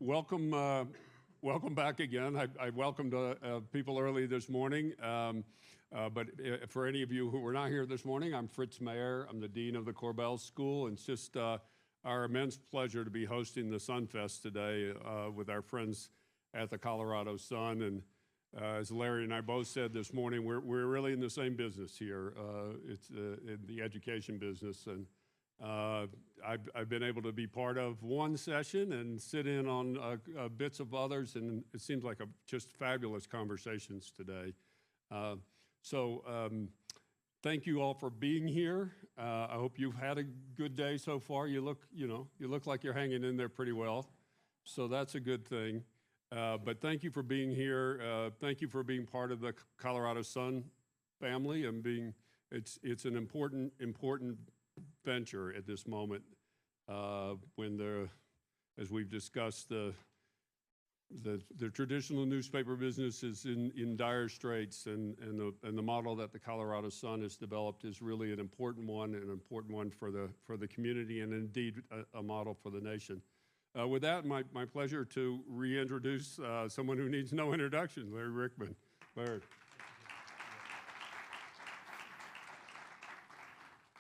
Welcome, welcome back again. I welcomed people early this morning, but for any of you who were not here this morning, I'm Fritz Mayer. I'm the Dean of the Corbell School, and it's just our immense pleasure to be hosting the SunFest today with our friends at the Colorado Sun. And as Larry and I both said this morning, we're really in the same business here. It's in the education business, and I've been able to be part of one session and sit in on bits of others, and it seems like just fabulous conversations today. Thank you all for being here. I hope you've had a good day so far. You look like you're hanging in there pretty well, so that's a good thing. But thank you for being here. Thank you for being part of the Colorado Sun family and it's an important venture at this moment when as we've discussed, the traditional newspaper business is in dire straits, and the model that the Colorado Sun has developed is really an important one for the community, and indeed a model for the nation. With that, my pleasure to reintroduce someone who needs no introduction, Larry Rickman. Larry.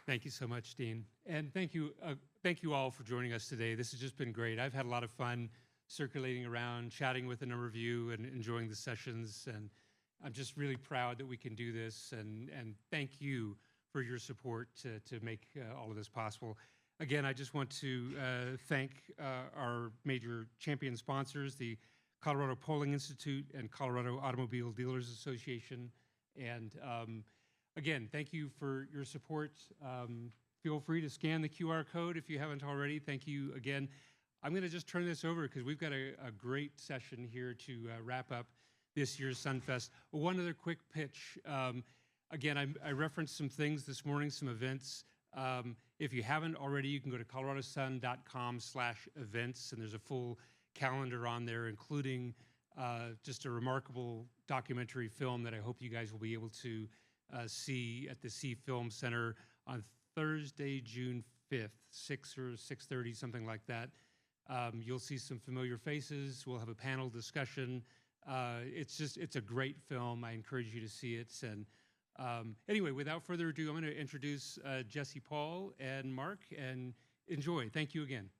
Thank you so much, Dean. And thank you all for joining us today. This has just been great. I've had a lot of fun circulating around, chatting with a number of you and enjoying the sessions. And I'm just really proud that we can do this. And thank you for your support to make all of this possible. Again, I just want to thank our major champion sponsors, the Colorado Polling Institute and Colorado Automobile Dealers Association. And again, thank you for your support. Feel free to scan the QR code if you haven't already. Thank you again. I'm going to just turn this over because we've got a great session here to wrap up this year's SunFest. One other quick pitch. Again, I referenced some things this morning, some events. If you haven't already, you can go to coloradosun.com/events, and there's a full calendar on there, including just a remarkable documentary film that I hope you guys will be able to see at the C Film Center on Thursday, June 5th, 6 or 6:30, something like that. You'll see some familiar faces. We'll have a panel discussion. It's a great film. I encourage you to see it. And anyway, without further ado, I'm going to introduce Jesse Paul and Mark, and enjoy. Thank you again.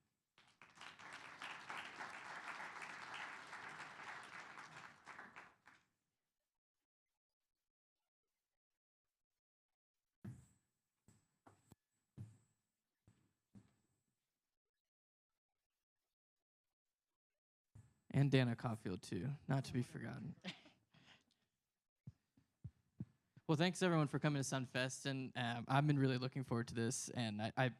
And Dana Caulfield, too, not to be forgotten. Well, thanks, everyone, for coming to SunFest, and I've been really looking forward to this, and I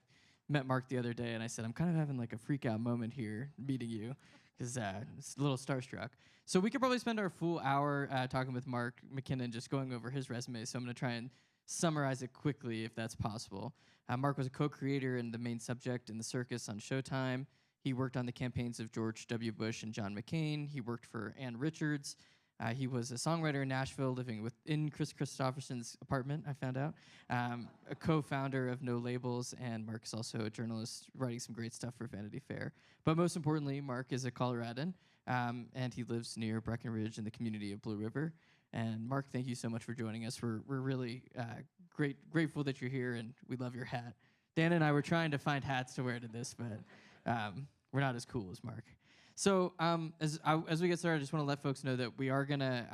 met Mark the other day, and I said, I'm kind of having like a freak-out moment here meeting you, because it's a little starstruck. So we could probably spend our full hour talking with Mark McKinnon, just going over his resume, so I'm going to try and summarize it quickly, if that's possible. Mark was a co-creator and the main subject in the Circus on Showtime. He worked on the campaigns of George W. Bush and John McCain. He worked for Ann Richards. He was a songwriter in Nashville, living in Chris Christopherson's apartment, I found out. A co-founder of No Labels, and Mark is also a journalist writing some great stuff for Vanity Fair. But most importantly, Mark is a Coloradan, and he lives near Breckenridge in the community of Blue River. And Mark, thank you so much for joining us. We're really grateful that you're here, and we love your hat. Dan and I were trying to find hats to wear to this, but we're not as cool as Mark. So as we get started, I just want to let folks know that we are going to,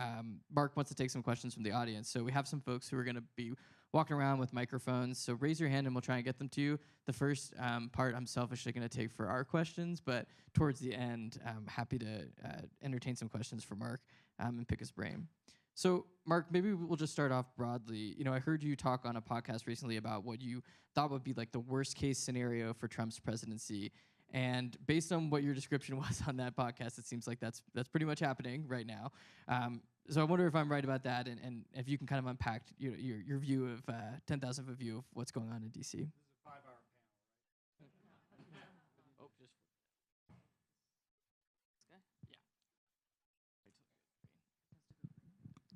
Mark wants to take some questions from the audience. So we have some folks who are going to be walking around with microphones. So raise your hand and we'll try and get them to you. The first part I'm selfishly going to take for our questions, but towards the end, I'm happy to entertain some questions for Mark and pick his brain. So, Mark, maybe we'll just start off broadly. You know, I heard you talk on a podcast recently about what you thought would be like the worst case scenario for Trump's presidency. And based on what your description was on that podcast, it seems like that's pretty much happening right now. So I wonder if I'm right about that, and if you can kind of unpack your view of 10,000-foot view of what's going on in D.C. This is a 5-hour panel, right? Oh, just yeah.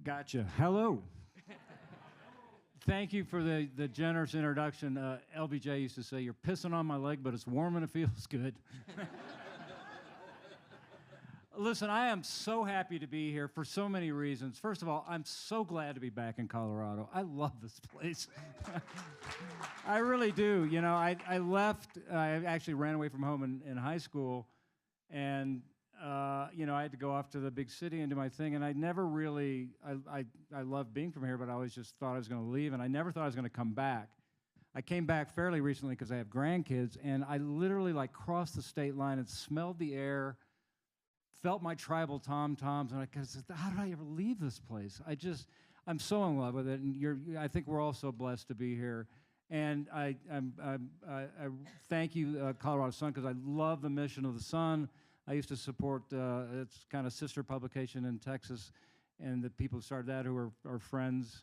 Gotcha. Hello. Thank you for the generous introduction. LBJ used to say, "You're pissing on my leg, but it's warm and it feels good." Listen, I am so happy to be here for so many reasons. First of all, I'm so glad to be back in Colorado. I love this place. I really do. You know, I left, I actually ran away from home in high school, and, you know, I had to go off to the big city and do my thing, and I never really, I love being from here, but I always just thought I was going to leave, and I never thought I was going to come back. I came back fairly recently because I have grandkids, and I literally, like, crossed the state line and smelled the air, felt my tribal tom-toms, and I said, how did I ever leave this place? I'm so in love with it, and I think we're all so blessed to be here. And I thank you, Colorado Sun, because I love the mission of the Sun. I used to support its kind of sister publication in Texas, and the people who started that who are friends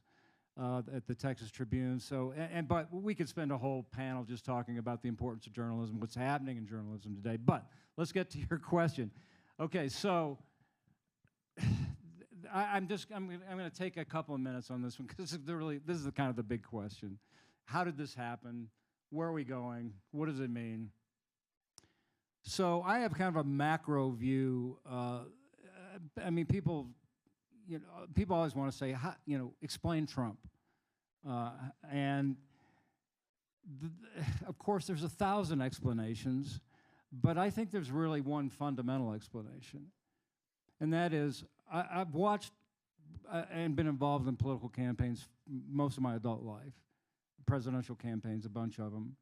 at the Texas Tribune. So, but we could spend a whole panel just talking about the importance of journalism, what's happening in journalism today. But let's get to your question. Okay, so I'm going to take a couple of minutes on this one because this is kind of the big question. How did this happen? Where are we going? What does it mean? So I have kind of a macro view. I mean, people always want to say, explain Trump, and of course, there's 1,000 explanations. But I think there's really one fundamental explanation, and that is I've watched and been involved in political campaigns most of my adult life, presidential campaigns, a bunch of them.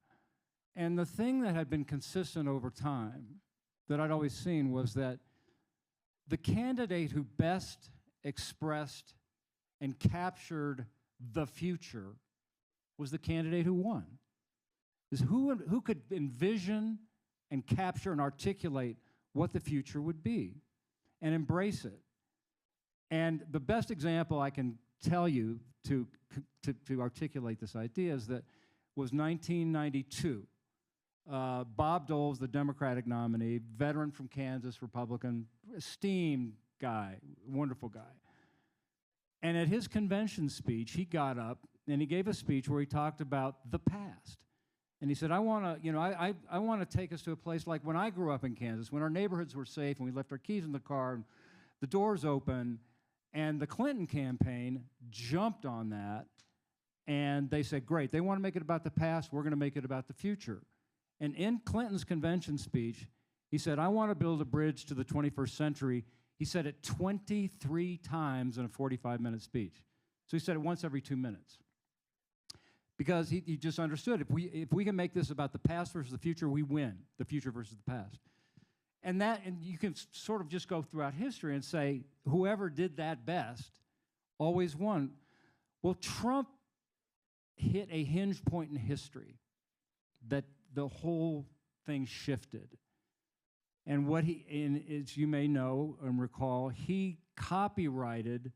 And the thing that had been consistent over time that I'd always seen was that the candidate who best expressed and captured the future was the candidate who won. Is who could envision and capture and articulate what the future would be and embrace it. And the best example I can tell you to articulate this idea is that was 1992. Bob Dole's the Democratic nominee, veteran from Kansas, Republican, esteemed guy, wonderful guy. And at his convention speech, he got up and he gave a speech where he talked about the past. And he said, I want to take us to a place like when I grew up in Kansas, when our neighborhoods were safe and we left our keys in the car and the doors open, and the Clinton campaign jumped on that, and they said, great, they want to make it about the past, we're going to make it about the future. And in Clinton's convention speech, he said, I want to build a bridge to the 21st century. He said it 23 times in a 45-minute speech. So he said it once every 2 minutes. Because he just understood, if we can make this about the past versus the future, we win, the future versus the past. And you can sort of just go throughout history and say, whoever did that best always won. Well, Trump hit a hinge point in history that the whole thing shifted. And as you may know and recall, he copyrighted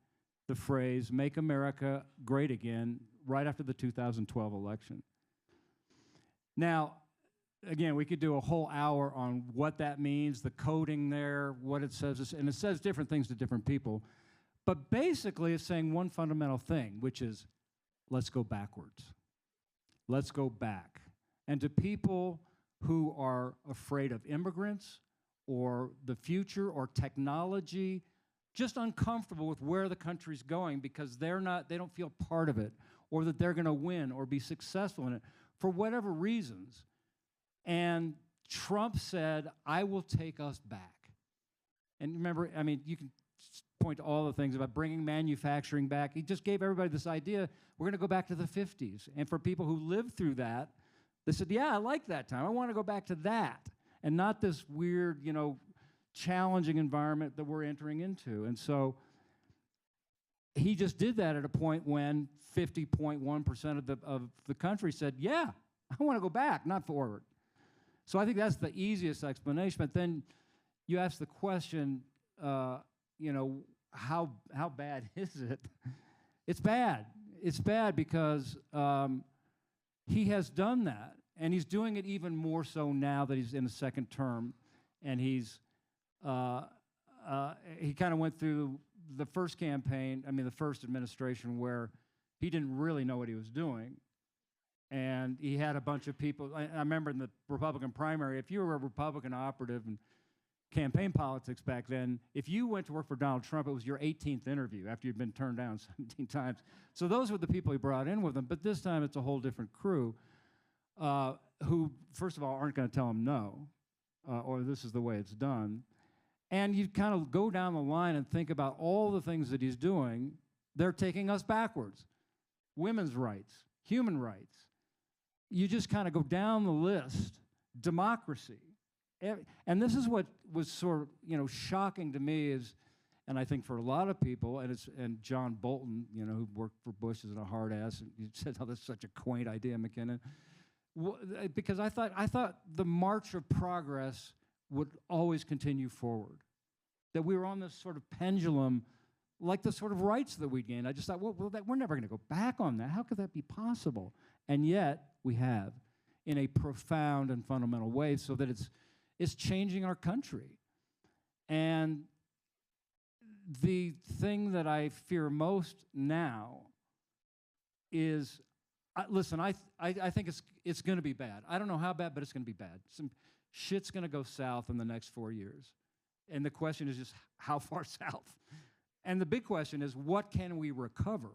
the phrase, "Make America Great Again," right after the 2012 election. Now, again, we could do a whole hour on what that means, the coding there, what it says, and it says different things to different people. But basically, it's saying one fundamental thing, which is, let's go backwards. Let's go back. And to people who are afraid of immigrants or the future or technology, just uncomfortable with where the country's going because they don't feel part of it, or that they're going to win or be successful in it for whatever reasons. And Trump said, I will take us back. And remember, I mean, you can point to all the things about bringing manufacturing back. He just gave everybody this idea, we're going to go back to the 50s. And for people who lived through that, they said, yeah, I like that time. I want to go back to that. And not this weird, challenging environment that we're entering into. And so he just did that at a point when 50.1% of the country said, yeah, I want to go back, not forward. So I think that's the easiest explanation. But then you ask the question, how bad is it? It's bad. It's bad because he has done that, and he's doing it even more so now that he's in the second term, and he kind of went through the first campaign, the first administration, where he didn't really know what he was doing. And he had a bunch of people. I remember in the Republican primary, if you were a Republican operative and campaign politics back then. If you went to work for Donald Trump, it was your 18th interview after you'd been turned down 17 times. So those were the people he brought in with him. But this time it's a whole different crew who, first of all, aren't going to tell him no, or this is the way it's done. And you kind of go down the line and think about all the things that he's doing. They're taking us backwards. Women's rights, human rights. You just kind of go down the list. Democracy. And this is what was sort of, shocking to me is, and I think for a lot of people, and John Bolton, who worked for Bush as a hard ass, and he said, "Oh, that's such a quaint idea, McKinnon." Well, because I thought the march of progress would always continue forward, that we were on this sort of pendulum, like the sort of rights that we gained. I just thought, well we're never going to go back on that. How could that be possible? And yet we have, in a profound and fundamental way, so that it's changing our country. And the thing that I fear most now is, listen, I think it's going to be bad. I don't know how bad, but it's going to be bad. Some shit's going to go south in the next 4 years. And the question is just how far south? And the big question is, what can we recover?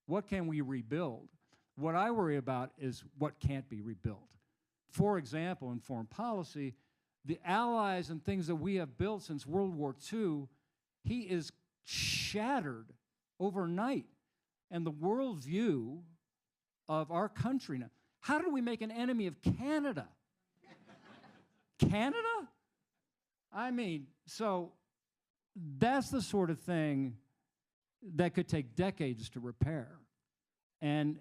What can we rebuild? What I worry about is what can't be rebuilt. For example, in foreign policy, the allies and things that we have built since World War II, he is shattered overnight. And the worldview of our country now. How did we make an enemy of Canada? Canada? I mean, so that's the sort of thing that could take decades to repair. And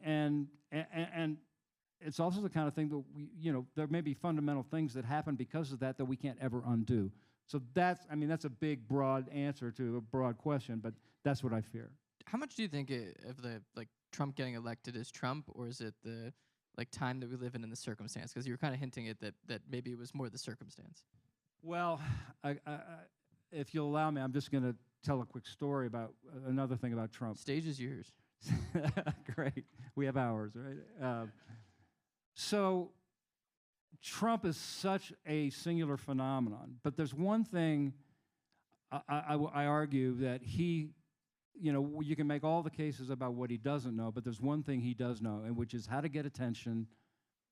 it's also the kind of thing that there may be fundamental things that happen because of that we can't ever undo. So that's a big, broad answer to a broad question, but that's what I fear. How much do you think of the Trump getting elected is Trump, or is it the time that we live in the circumstance? Because you were kind of hinting at that maybe it was more the circumstance. Well, if you'll allow me, I'm just going to tell a quick story about another thing about Trump. Stage is yours. Great. We have hours, right? So Trump is such a singular phenomenon, but there's one thing I argue that he, you can make all the cases about what he doesn't know, but there's one thing he does know, and which is how to get attention,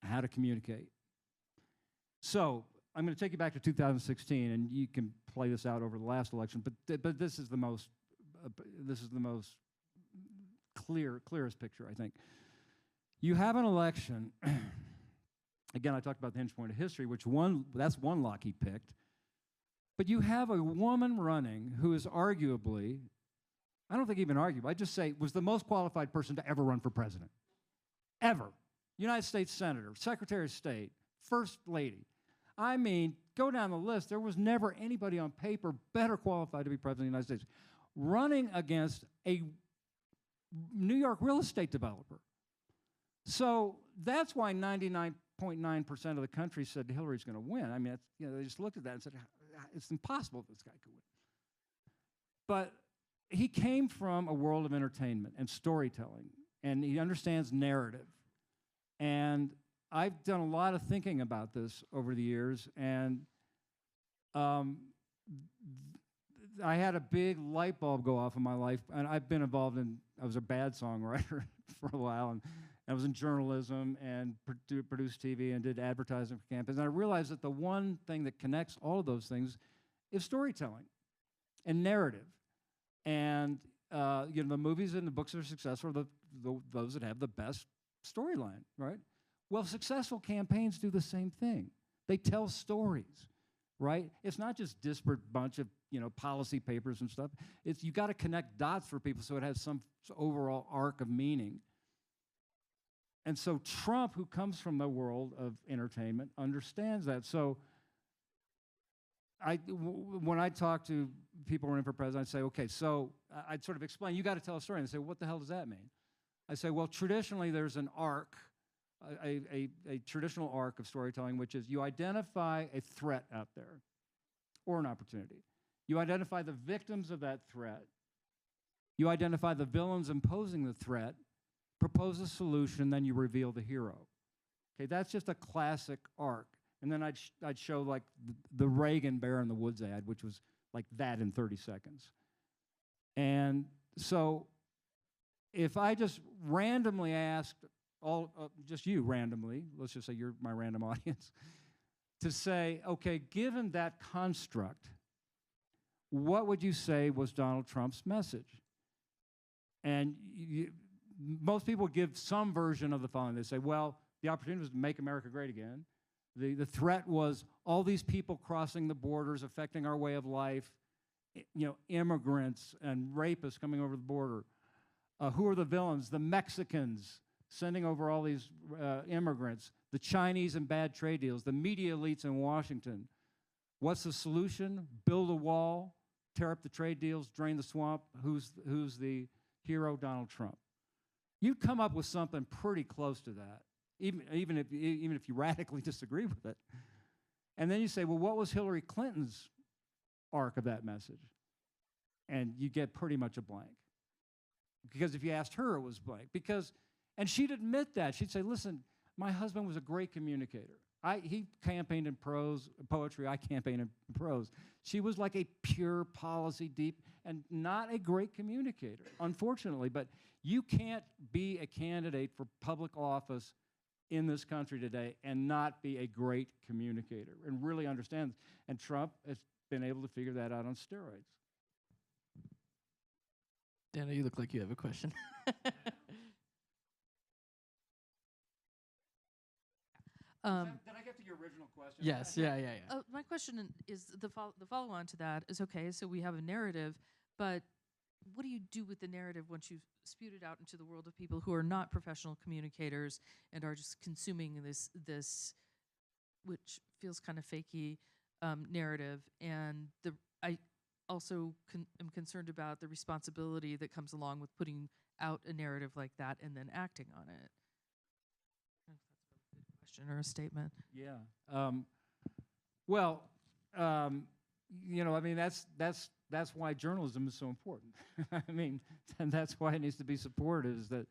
how to communicate. So I'm going to take you back to 2016, and you can play this out over the last election, but this is the most clearest picture, I think. You have an election. Again, I talked about the hinge point of history, that's one lock he picked. But you have a woman running who is arguably, I don't think even arguable, I just say was the most qualified person to ever run for president. Ever. United States Senator, Secretary of State, First Lady. I mean, go down the list. There was never anybody on paper better qualified to be president of the United States. Running against a New York real estate developer. So that's why 99.9% of the country said Hillary's going to win. I mean, they just looked at that and said, it's impossible this guy could win. But he came from a world of entertainment and storytelling, and he understands narrative. And I've done a lot of thinking about this over the years, and I had a big light bulb go off in my life, and I've been involved in, I was a bad songwriter for a while, and I was in journalism and produced TV and did advertising for campaigns. And I realized that the one thing that connects all of those things is storytelling and narrative. And the movies and the books that are successful are those that have the best storyline, right? Well, successful campaigns do the same thing. They tell stories, right? It's not just disparate bunch of policy papers and stuff. It's you got to connect dots for people so it has some overall arc of meaning. And so Trump, who comes from the world of entertainment, understands that. So when I talk to people running for president, I'd say, okay, so I'd sort of explain, you got to tell a story. And they say, what the hell does that mean? I say, well, traditionally there's an arc, a traditional arc of storytelling, which is you identify a threat out there or an opportunity. You identify the victims of that threat. You identify the villains imposing the threat, propose a solution, then you reveal the hero. Okay, that's just a classic arc. And then I'd show like the Reagan Bear in the Woods ad, which was like that in 30 seconds. And so if I just randomly asked just you randomly, let's just say you're my random audience, to say, okay, given that construct, what would you say was Donald Trump's message? And most people give some version of the following. They say, well, the opportunity was to make America great again. The threat was all these people crossing the borders, affecting our way of life, immigrants and rapists coming over the border. Who are the villains? The Mexicans sending over all these immigrants, the Chinese and bad trade deals, the media elites in Washington. What's the solution? Build a wall, tear up the trade deals, drain the swamp. Who's the hero? Donald Trump. You'd come up with something pretty close to that, even if you radically disagree with it. And then you say, well, what was Hillary Clinton's arc of that message? And you get pretty much a blank. Because if you asked her, it was blank. And she'd admit that. She'd say, listen, my husband was a great communicator. He campaigned in poetry, I campaigned in prose. She was like a pure policy deep and not a great communicator, unfortunately. But you can't be a candidate for public office in this country today and not be a great communicator and really understand. And Trump has been able to figure that out on steroids. Dana, you look like you have a question. Did I get to your original question? Yes, yeah. My question is the follow-on to that is, okay, so we have a narrative, but what do you do with the narrative once you've spewed it out into the world of people who are not professional communicators and are just consuming this which feels kind of fakey narrative? And I also am concerned about the responsibility that comes along with putting out a narrative like that and then acting on it. Question or a statement? Yeah. That's why journalism is so important. I mean, and that's why it needs to be supported. Is that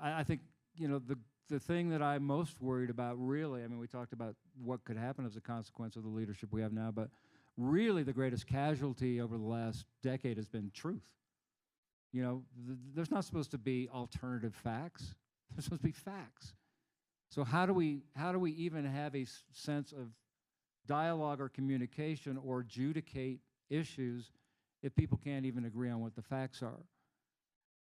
I think the thing that I'm most worried about, really. I mean, we talked about what could happen as a consequence of the leadership we have now, but really the greatest casualty over the last decade has been truth. There's not supposed to be alternative facts. There's supposed to be facts. So how do we even have a sense of dialogue or communication or adjudicate issues if people can't even agree on what the facts are?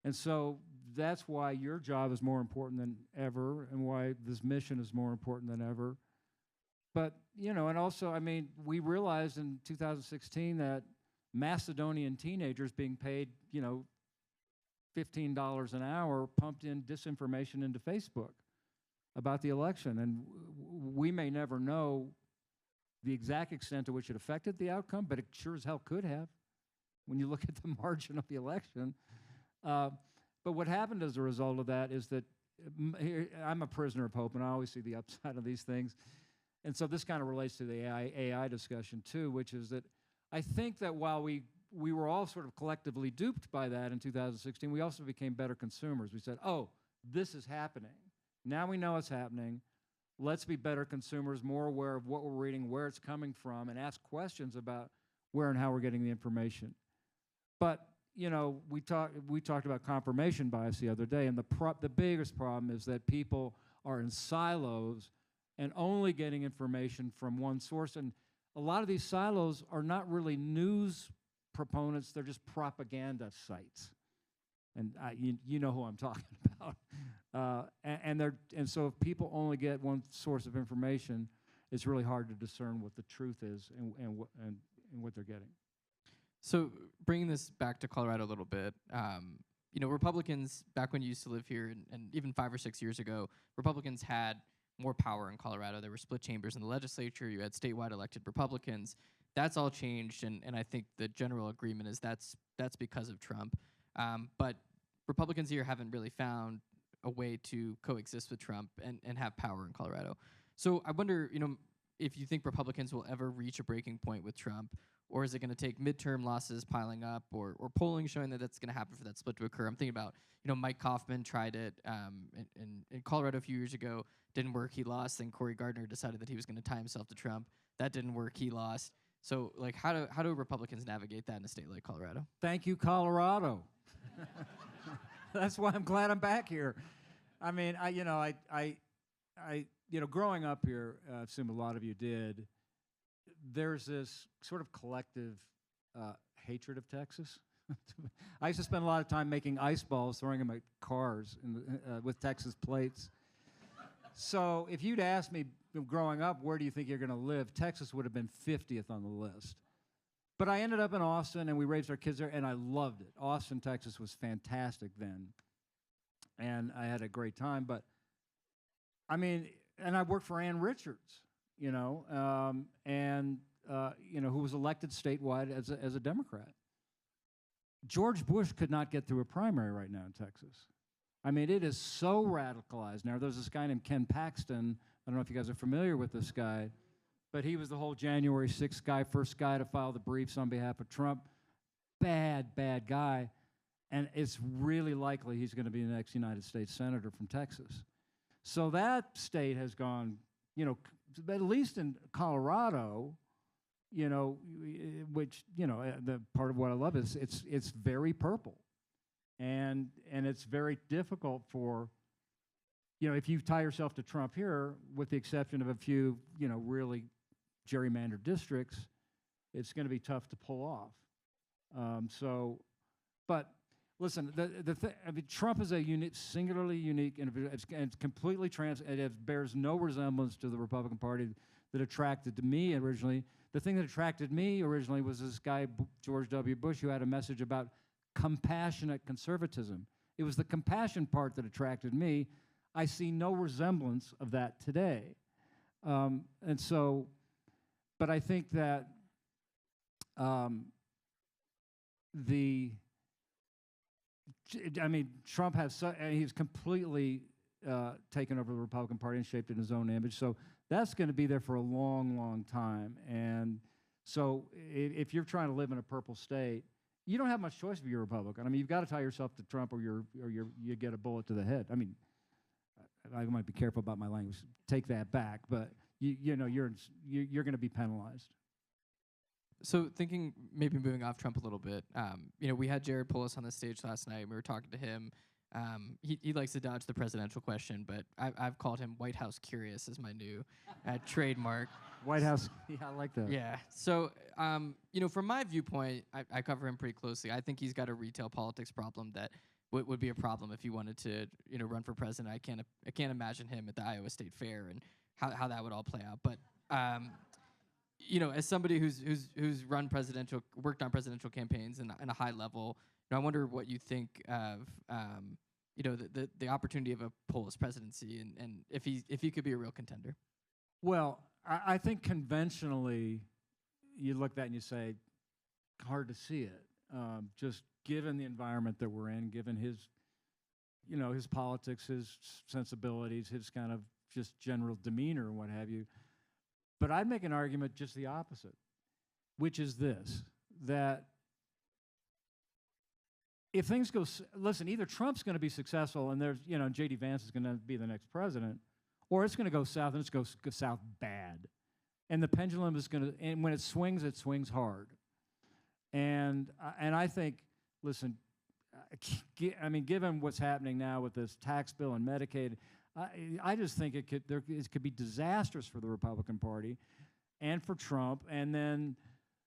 And so that's why your job is more important than ever, and why this mission is more important than ever. But and also, I mean, we realized in 2016 that Macedonian teenagers being paid $15 an hour pumped in disinformation into Facebook about the election, and we may never know the exact extent to which it affected the outcome, but it sure as hell could have when you look at the margin of the election. But what happened as a result of that is that I'm a prisoner of hope, and I always see the upside of these things. And so this kind of relates to the AI discussion too, which is that I think that while we were all sort of collectively duped by that in 2016, we also became better consumers. We said, oh, this is happening. Now we know it's happening. Let's be better consumers, more aware of what we're reading, where it's coming from, and ask questions about where and how we're getting the information. But we talked about confirmation bias the other day, and the biggest problem is that people are in silos and only getting information from one source. And a lot of these silos are not really news proponents; they're just propaganda sites. And you know who I'm talking about. And so if people only get one source of information, it's really hard to discern what the truth is and what they're getting. So bringing this back to Colorado a little bit, Republicans, back when you used to live here, and even 5 or 6 years ago, Republicans had more power in Colorado. There were split chambers in the legislature. You had statewide elected Republicans. That's all changed, and I think the general agreement is that's because of Trump. But Republicans here haven't really found a way to coexist with Trump and have power in Colorado. So I wonder, if you think Republicans will ever reach a breaking point with Trump, or is it going to take midterm losses piling up, or polling showing that that's going to happen for that split to occur? I'm thinking about, Mike Kaufman tried it in Colorado a few years ago, didn't work, he lost. Then Cory Gardner decided that he was going to tie himself to Trump. That didn't work, he lost. So, like, how do Republicans navigate that in a state like Colorado? Thank you, Colorado. That's why I'm glad I'm back here. I mean, growing up here, I assume a lot of you did, there's this sort of collective hatred of Texas. I used to spend a lot of time making ice balls, throwing them at cars with Texas plates. So if you'd asked me growing up, where do you think you're going to live, Texas would have been 50th on the list. But I ended up in Austin, and we raised our kids there, and I loved it. Austin, Texas was fantastic then, and I had a great time. But, I mean, and I worked for Ann Richards, who was elected statewide as a Democrat. George Bush could not get through a primary right now in Texas. I mean, it is so radicalized now. There's this guy named Ken Paxton. I don't know if you guys are familiar with this guy, but he was the whole January 6th guy, first guy to file the briefs on behalf of Trump. Bad guy. And it's really likely he's going to be the next United States Senator from Texas. So that state has gone, at least in Colorado, which, the part of what I love is it's very purple. And it's very difficult for, if you tie yourself to Trump here, with the exception of a few, really gerrymandered districts, it's going to be tough to pull off. But listen, Trump is a singularly unique individual. It's completely it bears no resemblance to the Republican Party that attracted to me originally. The thing that attracted me originally was this guy, George W. Bush, who had a message about compassionate conservatism. It was the compassion part that attracted me. I see no resemblance of that today. But I think that Trump has, he's completely taken over the Republican Party and shaped it in his own image. So that's going to be there for a long, long time. And so if you're trying to live in a purple state, you don't have much choice if you're a Republican. I mean, you've got to tie yourself to Trump, or you get a bullet to the head. I mean, I might be careful about my language. Take that back, but you're going to be penalized. So thinking, maybe moving off Trump a little bit, we had Jared Polis on the stage last night, and we were talking to him. He likes to dodge the presidential question, but I've called him White House curious as my new trademark. White House, yeah, I like that. Yeah. So, from my viewpoint, I cover him pretty closely. I think he's got a retail politics problem that would be a problem if he wanted to, run for president. I can't imagine him at the Iowa State Fair and how that would all play out. But, as somebody who's worked on presidential campaigns in a high level, I wonder what you think of, the opportunity of a Polis presidency, and if he could be a real contender. Well, I think conventionally, you look at that and you say, hard to see it. Just given the environment that we're in, given his politics, his sensibilities, his kind of just general demeanor and what have you. But I'd make an argument just the opposite, which is this, that if things go, listen, either Trump's going to be successful and there's, J.D. Vance is going to be the next president, or it's going to go south, and it's going to go south bad. And the pendulum is going to, and when it swings hard. And I think, listen, given what's happening now with this tax bill and Medicaid, I just think it could be disastrous for the Republican Party and for Trump. And then,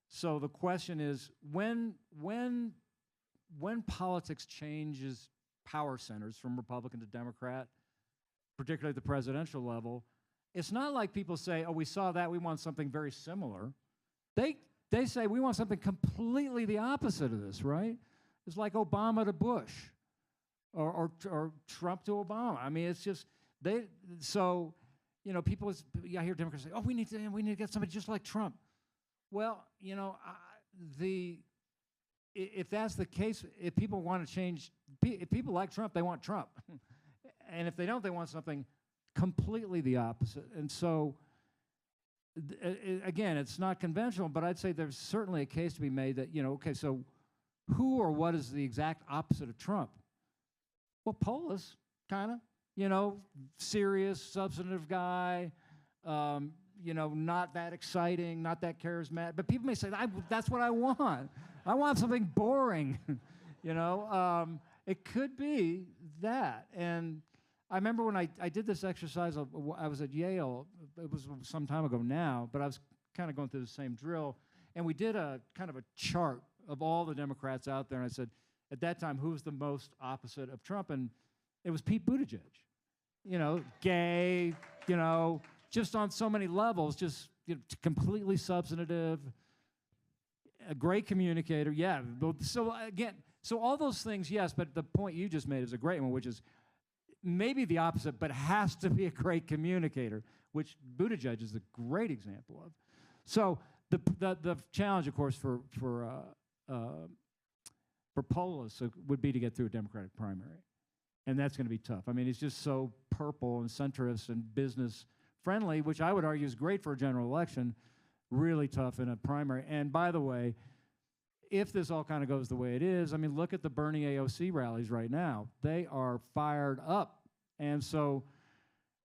so the question is, when politics changes power centers from Republican to Democrat, particularly at the presidential level, it's not like people say, oh, we saw that, we want something very similar. They say, we want something completely the opposite of this, right? It's like Obama to Bush or Trump to Obama. I mean, it's just, people, I hear Democrats say, oh, we need to get somebody just like Trump. Well, if that's the case, if people want to change, if people like Trump, they want Trump. And if they don't, they want something completely the opposite. And so again, it's not conventional, but I'd say there's certainly a case to be made that, okay, so who or what is the exact opposite of Trump? Well, Polis, kind of, serious, substantive guy, not that exciting, not that charismatic. But people may say, that's what I want. I want something boring, It could be that. And I remember when I did this exercise, I was at Yale, it was some time ago now, but I was kind of going through the same drill, and we did a kind of a chart of all the Democrats out there, and I said, at that time, who was the most opposite of Trump? And it was Pete Buttigieg. Gay, just on so many levels, just completely substantive, a great communicator, yeah. So again, so all those things, yes, but the point you just made is a great one, which is maybe the opposite, but has to be a great communicator, which Buttigieg is a great example of. So the challenge, of course, for Polis would be to get through a Democratic primary, and that's going to be tough. I mean, he's just so purple and centrist and business friendly, which I would argue is great for a general election. Really tough in a primary. And by the way, if this all kind of goes the way it is, I mean, look at the Bernie AOC rallies right now. They are fired up. And so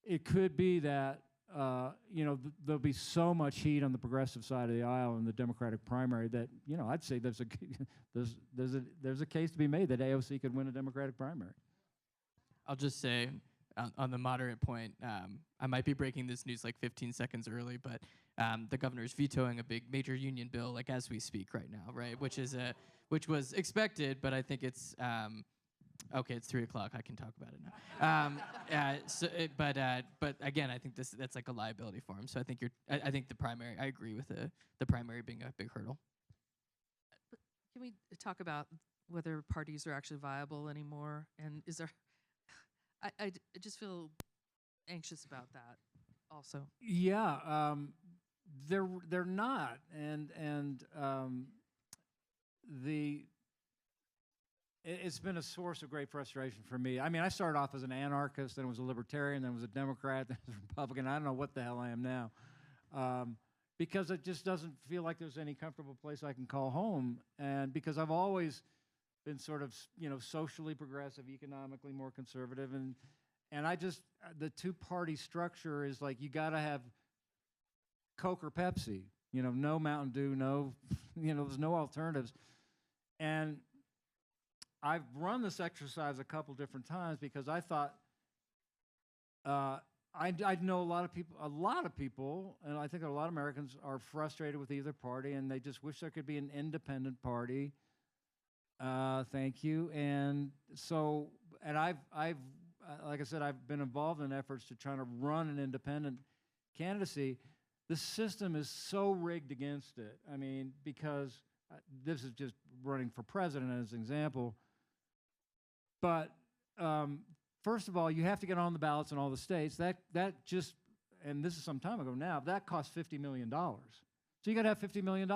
it could be that, there'll be so much heat on the progressive side of the aisle in the Democratic primary that, I'd say there's a case to be made that AOC could win a Democratic primary. I'll just say, on the moderate point, I might be breaking this news like 15 seconds early, but the governor's vetoing a big major union bill, like as we speak right now, right? Which was expected, but I think it's okay. It's 3 o'clock. I can talk about it now. But again, I think that's like a liability for him. So I think I think the primary. I agree with the primary being a big hurdle. Can we talk about whether parties are actually viable anymore? And is there? I just feel anxious about that also. Yeah, they're not, and it's been a source of great frustration for me. I mean, I started off as an anarchist, then was a libertarian, then was a Democrat, then was a Republican. I don't know what the hell I am now, because it just doesn't feel like there's any comfortable place I can call home, and because I've always been sort of, socially progressive, economically more conservative, and I just, the two-party structure is like, you got to have Coke or Pepsi, no Mountain Dew, no, there's no alternatives. And I've run this exercise a couple different times because I thought, I know a lot of people, and I think a lot of Americans are frustrated with either party, and they just wish there could be an independent party. Thank you. And so, and I've like I said, I've been involved in efforts to try to run an independent candidacy. The system is so rigged against it. I mean, because this is just running for president as an example. But first of all, you have to get on the ballots in all the states. That just, and this is some time ago now, that costs $50 million. So you got to have $50 million.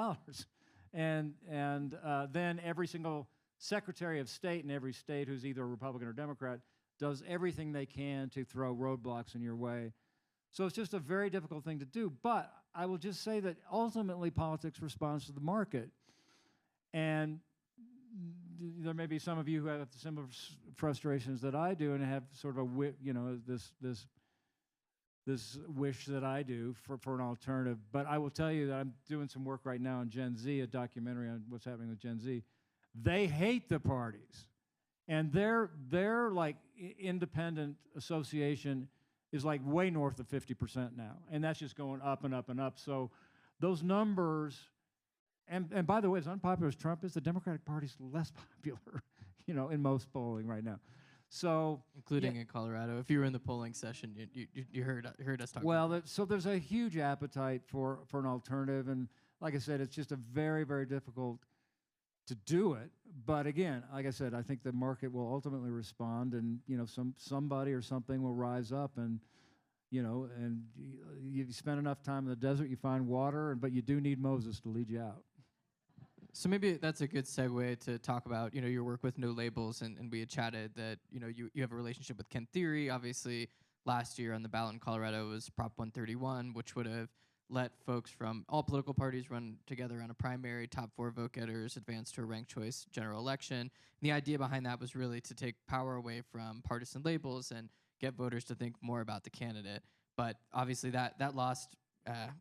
And then every single secretary of state in every state who's either a Republican or Democrat does everything they can to throw roadblocks in your way. So it's just a very difficult thing to do. But I will just say that ultimately politics responds to the market. And there may be some of you who have similar frustrations that I do and have sort of this wish that I do for an alternative. But I will tell you that I'm doing some work right now on Gen Z, a documentary on what's happening with Gen Z. They hate the parties. And their like independent association is like way north of 50% now. And that's just going up and up and up. So those numbers, and by the way, as unpopular as Trump is, the Democratic Party's less popular, in most polling right now. So, including in Colorado. If you were in the polling session, you heard us talk. Well, so there's a huge appetite for an alternative, and like I said, it's just a very, very difficult to do it. But again, like I said, I think the market will ultimately respond, and somebody or something will rise up, and and you spend enough time in the desert, you find water, but you do need Moses to lead you out. So maybe that's a good segue to talk about, your work with No Labels, and we had chatted that, you have a relationship with Ken Theory. Obviously, last year on the ballot in Colorado was Prop 131, which would have let folks from all political parties run together on a primary, top 4 vote getters, advance to a ranked choice general election. And the idea behind that was really to take power away from partisan labels and get voters to think more about the candidate. But obviously that lost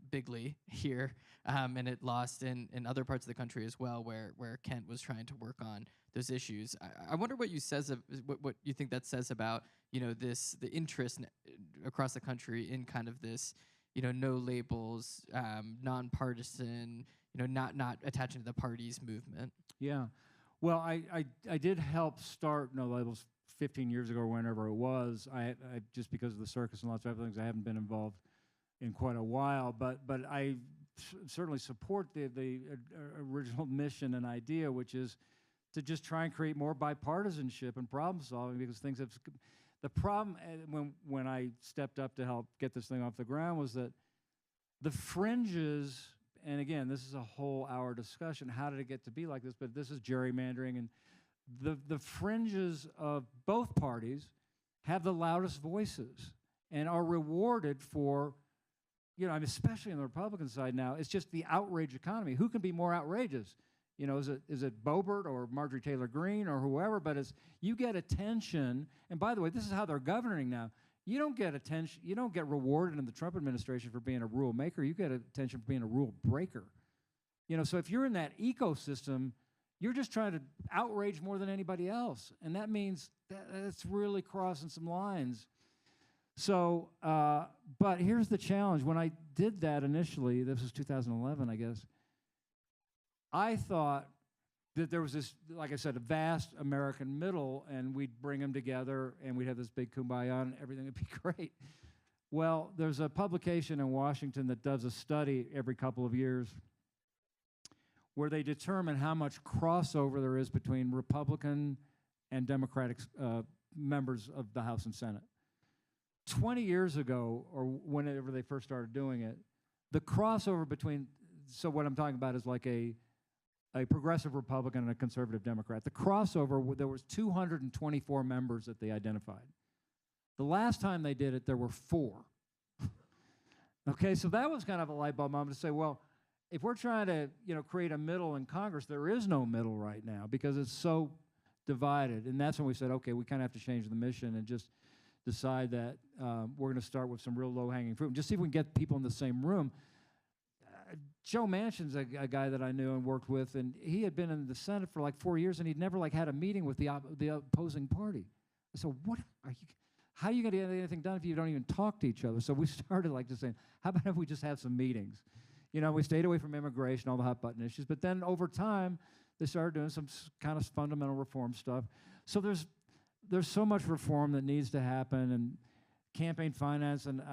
bigly here, and it lost in other parts of the country as well, where Kent was trying to work on those issues. I wonder what what you think that says about the interest across the country in kind of this no labels, nonpartisan, not attaching to the parties movement. Yeah. Well, I did help start No Labels 15 years ago or whenever it was. I just because of the circus and lots of other things, I haven't been involved in quite a while, but I certainly support the original mission and idea, which is to just try and create more bipartisanship and problem solving, because things have. The problem when I stepped up to help get this thing off the ground was that the fringes, and again, this is a whole hour discussion, how did it get to be like this, but this is gerrymandering, and the fringes of both parties have the loudest voices and are rewarded for, especially on the Republican side now, it's just the outrage economy. Who can be more outrageous? Is it Boebert or Marjorie Taylor Greene or whoever? But you get attention, and by the way, this is how they're governing now. You don't get attention. You don't get rewarded in the Trump administration for being a rule maker. You get attention for being a rule breaker. So if you're in that ecosystem, you're just trying to outrage more than anybody else, and that means that's really crossing some lines. So, but here's the challenge. When I did that initially, this was 2011, I guess. I thought that there was this, like I said, a vast American middle, and we'd bring them together, and we'd have this big kumbaya, and everything would be great. Well, there's a publication in Washington that does a study every couple of years where they determine how much crossover there is between Republican and Democratic members of the House and Senate. 20 years ago, or whenever they first started doing it, the crossover between, so what I'm talking about is like a progressive Republican and a conservative Democrat. The crossover, there was 224 members that they identified. The last time they did it, there were 4. Okay, so that was kind of a light bulb moment to say, well, if we're trying to create a middle in Congress, there is no middle right now because it's so divided. And that's when we said, okay, we kind of have to change the mission and just decide that we're going to start with some real low-hanging fruit and just see if we can get people in the same room. Joe Manchin's a guy that I knew and worked with, and he had been in the Senate for like 4 years, and he'd never had a meeting with the opposing party. So how are you going to get anything done if you don't even talk to each other? So we started just saying, how about if we just have some meetings? We stayed away from immigration, all the hot button issues, but then over time, they started doing some kind of fundamental reform stuff. So there's so much reform that needs to happen, and campaign finance, and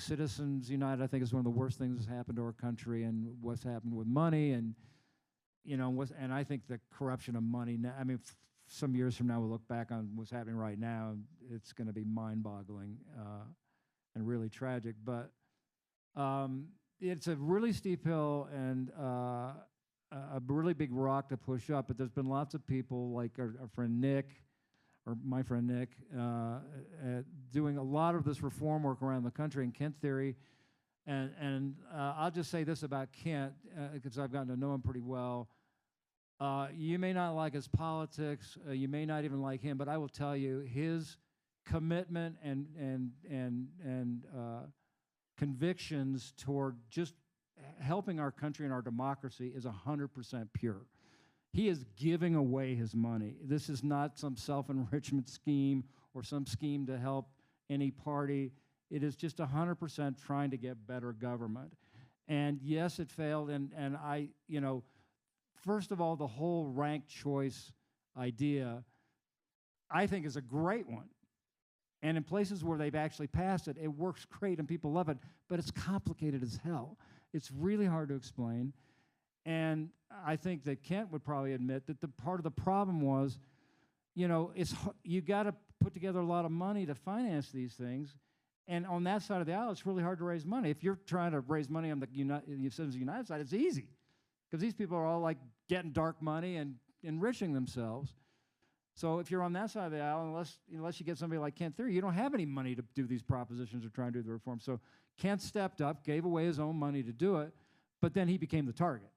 Citizens United, I think, is one of the worst things that's happened to our country, and what's happened with money, and and I think the corruption of money. I mean, some years from now, we'll look back on what's happening right now, and it's going to be mind-boggling and really tragic. But it's a really steep hill and a really big rock to push up. But there's been lots of people like our friend Nick, or my friend Nick, doing a lot of this reform work around the country in Kent theory. And I'll just say this about Kent, because I've gotten to know him pretty well. You may not like his politics, you may not even like him, but I will tell you, his commitment and convictions toward just helping our country and our democracy is 100% pure. He is giving away his money. This is not some self-enrichment scheme or some scheme to help any party. It is just 100% trying to get better government. And yes, it failed. And I, first of all, the whole ranked choice idea, I think, is a great one. And in places where they've actually passed it, it works great and people love it, but it's complicated as hell. It's really hard to explain. And I think that Kent would probably admit that the part of the problem was, you got to put together a lot of money to finance these things. And on that side of the aisle, it's really hard to raise money. If you're trying to raise money on the Citizens United side, it's easy, because these people are all getting dark money and enriching themselves. So if you're on that side of the aisle, unless you get somebody like Kent Theory, you don't have any money to do these propositions or try and do the reform. So Kent stepped up, gave away his own money to do it, but then he became the target.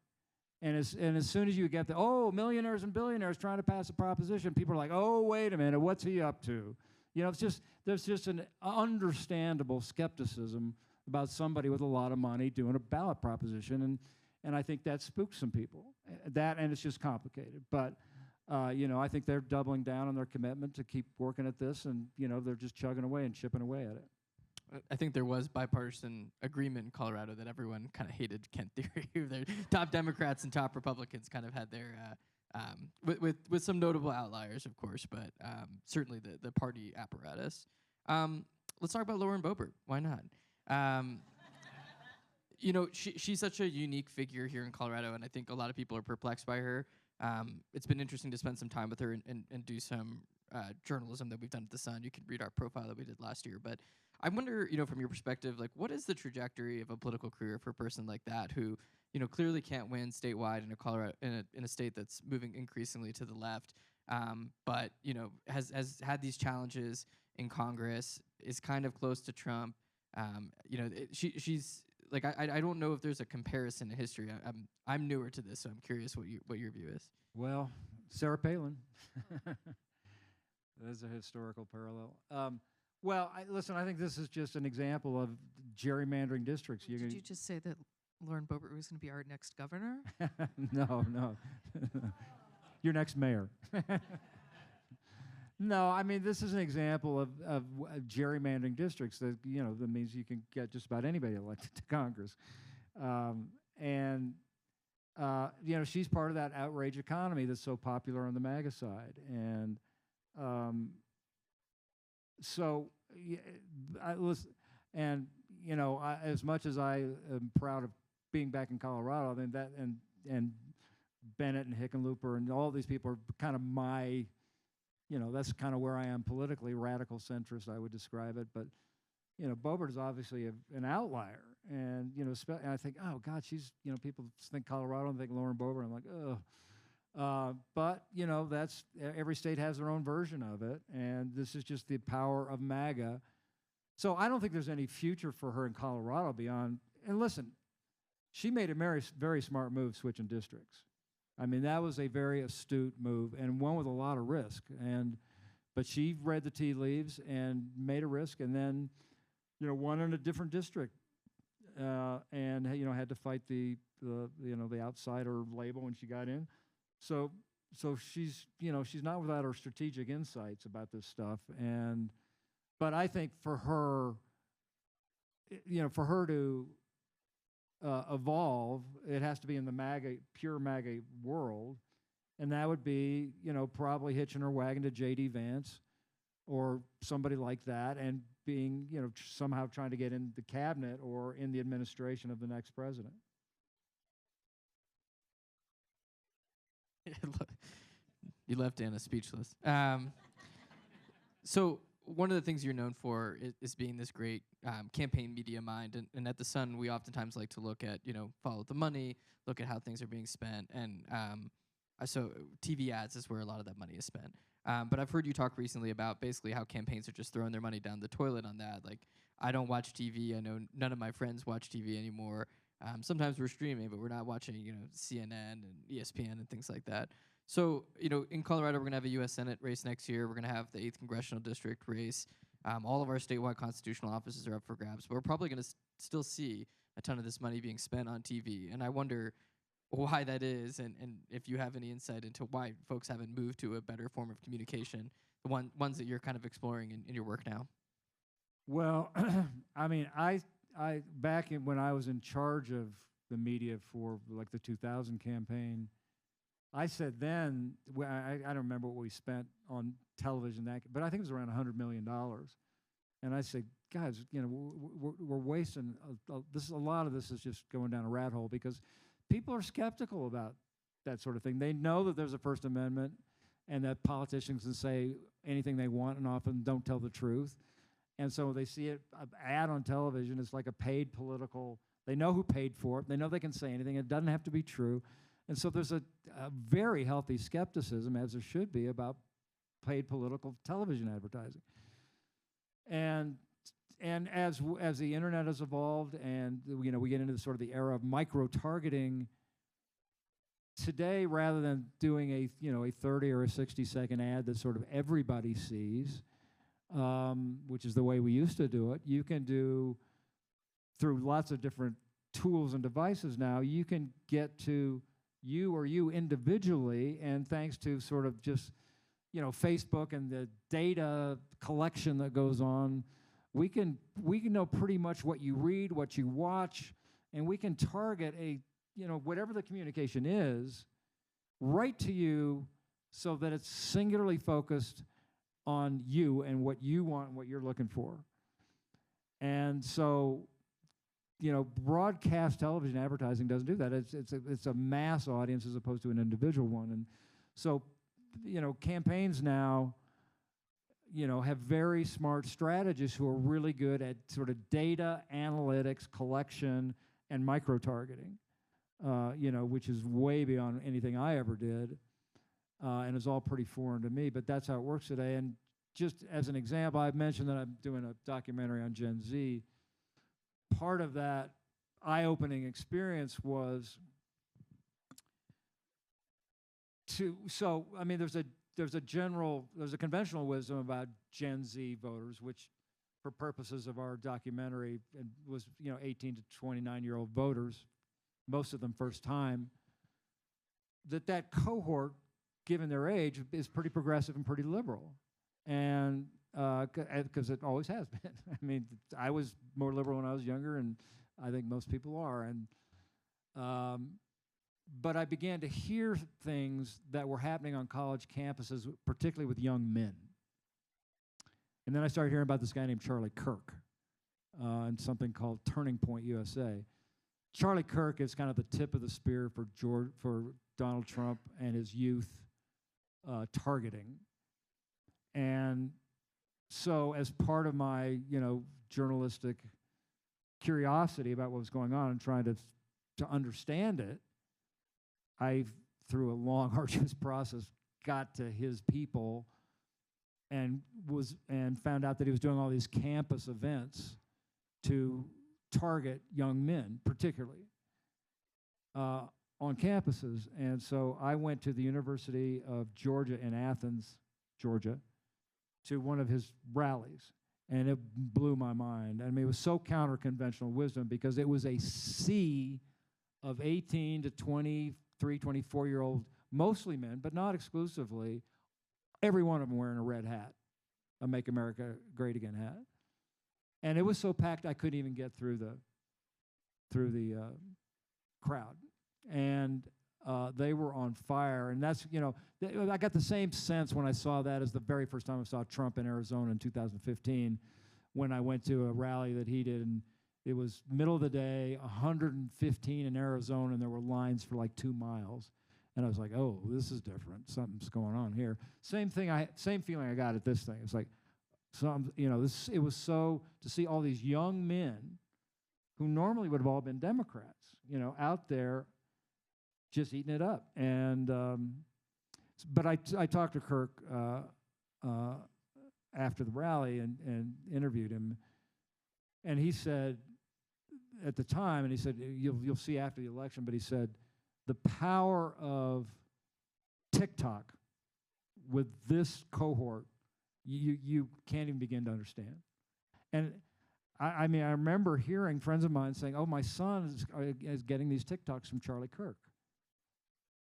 And as soon as you get millionaires and billionaires trying to pass a proposition, people are like, oh, wait a minute, what's he up to? You know, there's just an understandable skepticism about somebody with a lot of money doing a ballot proposition, and I think that spooks some people. And it's just complicated. But, I think they're doubling down on their commitment to keep working at this, and, they're just chugging away and chipping away at it. I think there was bipartisan agreement in Colorado that everyone kind of hated Kent theory. Their top Democrats and top Republicans kind of had their, with some notable outliers, of course, but certainly the party apparatus. Let's talk about Lauren Boebert. Why not? She's such a unique figure here in Colorado, and I think a lot of people are perplexed by her. It's been interesting to spend some time with her and do some journalism that we've done at the Sun. You can read our profile that we did last year, but I wonder, from your perspective, like, what is the trajectory of a political career for a person like that who, clearly can't win statewide in a Colorado in a state that's moving increasingly to the left, but has had these challenges in Congress, is kind of close to Trump. She's like, I don't know if there's a comparison in history. I'm newer to this, so I'm curious what your view is. Well, Sarah Palin. There's a historical parallel. Well, listen, I think this is just an example of gerrymandering districts. Did you just say that Lauren Boebert was going to be our next governor? No. Your next mayor. No, I mean, this is an example of gerrymandering districts that, that means you can get just about anybody elected to Congress. She's part of that outrage economy that's so popular on the MAGA side. And as much as I am proud of being back in Colorado, then that and Bennett and Hickenlooper and all these people are kind of my, that's kind of where I am politically, radical centrist, I would describe it. But, Boebert is obviously an outlier. And, and I think, oh, God, she's, people think Colorado and think Lauren Boebert. I'm like, ugh. But, that's every state has their own version of it, and this is just the power of MAGA. So I don't think there's any future for her in Colorado beyond. And listen, she made a very, very smart move switching districts. I mean, that was a very astute move and one with a lot of risk. But she read the tea leaves and made a risk, and then, won in a different district, and had to fight the outsider label when she got in. So she's not without her strategic insights about this stuff, but I think for her to evolve, it has to be in the pure MAGA world, and that would be probably hitching her wagon to J.D. Vance or somebody like that, and being somehow trying to get in the cabinet or in the administration of the next president. You left Anna speechless. So one of the things you're known for is being this great campaign media mind. And at the Sun, we oftentimes like to look at, follow the money, look at how things are being spent. And so TV ads is where a lot of that money is spent. But I've heard you talk recently about basically how campaigns are just throwing their money down the toilet on that. Like, I don't watch TV. I know none of my friends watch TV anymore. Sometimes we're streaming, but we're not watching, CNN and ESPN and things like that. So, in Colorado, we're going to have a U.S. Senate race next year. We're going to have the 8th Congressional District race. All of our statewide constitutional offices are up for grabs, but we're probably going to still see a ton of this money being spent on TV. And I wonder why that is, and if you have any insight into why folks haven't moved to a better form of communication, the ones that you're kind of exploring in your work now. Well, I mean, I back when I was in charge of the media for like the 2000 campaign, I said then, I don't remember what we spent on television, but I think it was around $100 million. And I said, guys, we're wasting, a lot of this is just going down a rat hole because people are skeptical about that sort of thing. They know that there's a First Amendment and that politicians can say anything they want and often don't tell the truth. And so they see an ad on television. It's like a paid political. They know who paid for it. They know they can say anything. It doesn't have to be true. And so there's a very healthy skepticism, as there should be, about paid political television advertising. And and as the internet has evolved, and we get into sort of the era of micro targeting. Today, rather than doing a 30 or a 60-second ad that sort of everybody sees, which is the way we used to do it, you can do through lots of different tools and devices now. You can get to you individually, and thanks to sort of just Facebook and the data collection that goes on, we can know pretty much what you read, what you watch, and we can target whatever the communication is right to you, so that it's singularly focused on you and what you want and what you're looking for. And so, broadcast television advertising doesn't do that. It's a mass audience as opposed to an individual one. And so, campaigns now, have very smart strategists who are really good at sort of data analytics collection and micro-targeting, which is way beyond anything I ever did, and is all pretty foreign to me, but that's how it works today. And just as an example, I've mentioned that I'm doing a documentary on Gen Z. Part of that eye-opening experience was there's a conventional wisdom about Gen Z voters, which for purposes of our documentary was 18 to 29-year-old voters, most of them first time, that cohort, given their age, is pretty progressive and pretty liberal. And because it always has been. I mean, I was more liberal when I was younger, and I think most people are. And but I began to hear things that were happening on college campuses, particularly with young men. And then I started hearing about this guy named Charlie Kirk and something called Turning Point USA. Charlie Kirk is kind of the tip of the spear for Donald Trump and his youth targeting. And so as part of my, journalistic curiosity about what was going on and trying to understand it, I, through a long, arduous process, got to his people and found out that he was doing all these campus events to target young men, particularly, on campuses. And so I went to the University of Georgia in Athens, Georgia, to one of his rallies, and it blew my mind. I mean, it was so counter-conventional wisdom, because it was a sea of 18 to 23, 24-year-old, mostly men, but not exclusively, every one of them wearing a red hat, a Make America Great Again hat. And it was so packed I couldn't even get through the crowd. And they were on fire. And that's, I got the same sense when I saw that as the very first time I saw Trump in Arizona in 2015, when I went to a rally that he did. And it was middle of the day, 115 in Arizona, and there were lines for like 2 miles. And I was like, oh, this is different. Something's going on here. Same feeling I got at this thing. It's like, it was so, to see all these young men who normally would have all been Democrats, out there just eating it up. And, but I talked to Kirk after the rally and interviewed him. And he said, at the time, and he said, you'll see after the election, but he said, the power of TikTok with this cohort, you can't even begin to understand. And I mean, I remember hearing friends of mine saying, oh, my son is getting these TikToks from Charlie Kirk.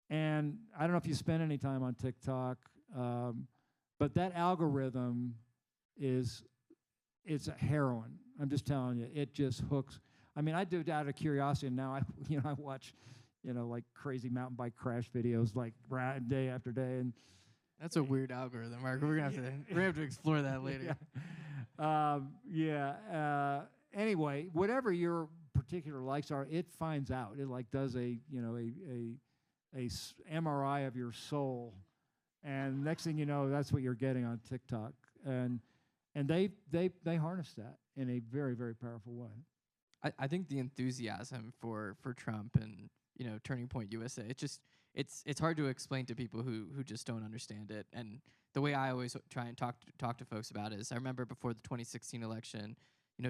And I don't know if you spend any time on TikTok, but that algorithm it's a heroin. I'm just telling you, it just hooks. I mean, I do it out of curiosity, and now I watch, like crazy mountain bike crash videos, like day after day. And that's a weird algorithm, Mark. We're gonna have to explore that later. Yeah. Anyway, whatever your particular likes are, it finds out. It like does a MRI of your soul, and next thing you know, that's what you're getting on TikTok. And they harness that in a very, very powerful way. I think the enthusiasm for Trump and Turning Point USA, it's hard to explain to people who just don't understand it. And the way I always try and talk to folks about it is, I remember before the 2016 election,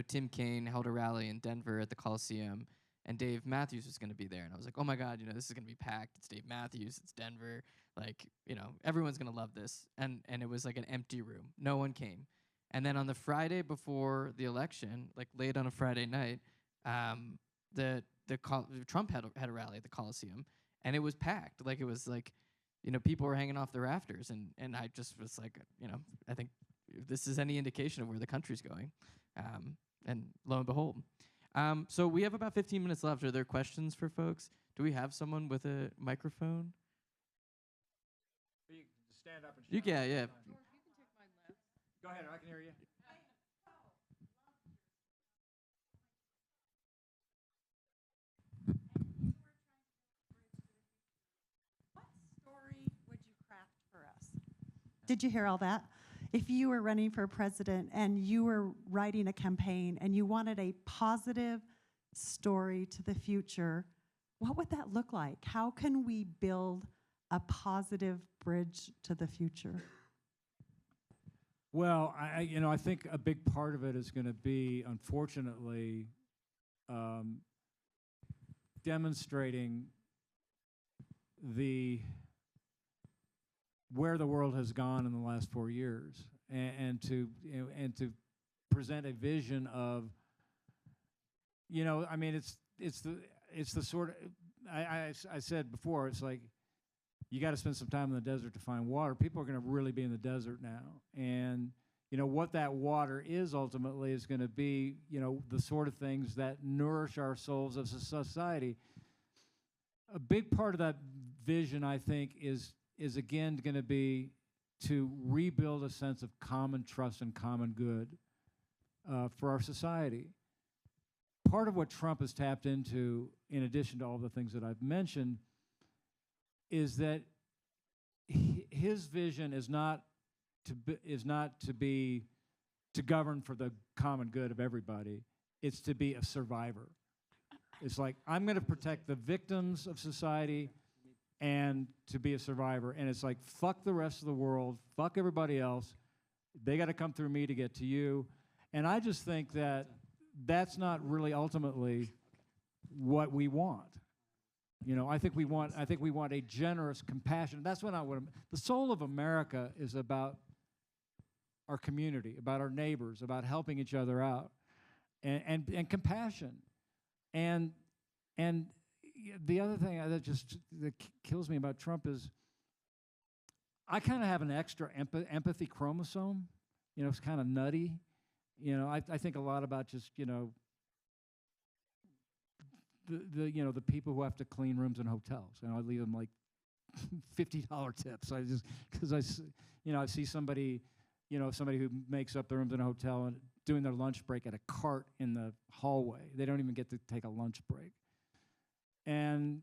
Tim Kaine held a rally in Denver at the Coliseum, and Dave Matthews was going to be there. And I was like, oh my God, this is going to be packed. It's Dave Matthews. It's Denver. Like, everyone's going to love this. And it was like an empty room. No one came. And then on the Friday before the election, like late on a Friday night, Trump had a rally at the Coliseum, and it was packed. Like, it was like, people were hanging off the rafters. And I just was like, I think if this is any indication of where the country's going. And lo and behold. So we have about 15 minutes left. Are there questions for folks? Do we have someone with a microphone? You stand up and Yeah. You can take mine left. Go ahead, I can hear you. What story would you craft for us? Did you hear all that? If you were running for president and you were writing a campaign and you wanted a positive story to the future, what would that look like? How can we build a positive bridge to the future? Well, I think a big part of it is going to be, unfortunately, demonstrating where the world has gone in the last 4 years, and to present a vision of, it's the sort of, I said before, it's like you got to spend some time in the desert to find water. People are going to really be in the desert now, and what that water is ultimately is going to be, the sort of things that nourish our souls as a society. A big part of that vision, I think, is again going to be to rebuild a sense of common trust and common good for our society. Part of what Trump has tapped into, in addition to all the things that I've mentioned, is that his vision is not to govern for the common good of everybody. It's to be a survivor. It's like, I'm going to protect the victims of society and to be a survivor. And it's like, fuck the rest of the world, fuck everybody else. They got to come through me to get to you. And I just think that that's not really ultimately what we want. I think we want a generous compassion. That's what the soul of America is about. Our community, about our neighbors, about helping each other out, and compassion. And the other thing that kills me about Trump is I kind of have an extra empathy chromosome. It's kind of nutty. I think a lot about just the people who have to clean rooms in hotels. I leave them like $50 tips. Because I see somebody who makes up the rooms in a hotel and doing their lunch break at a cart in the hallway. They don't even get to take a lunch break. And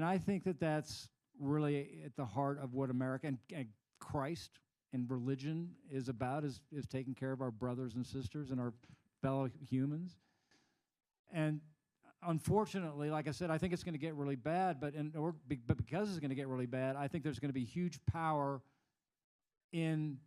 I think that that's really at the heart of what America and Christ and religion is about, is taking care of our brothers and sisters and our fellow humans. And unfortunately, like I said, I think it's going to get really bad, but because it's going to get really bad, I think there's going to be huge power in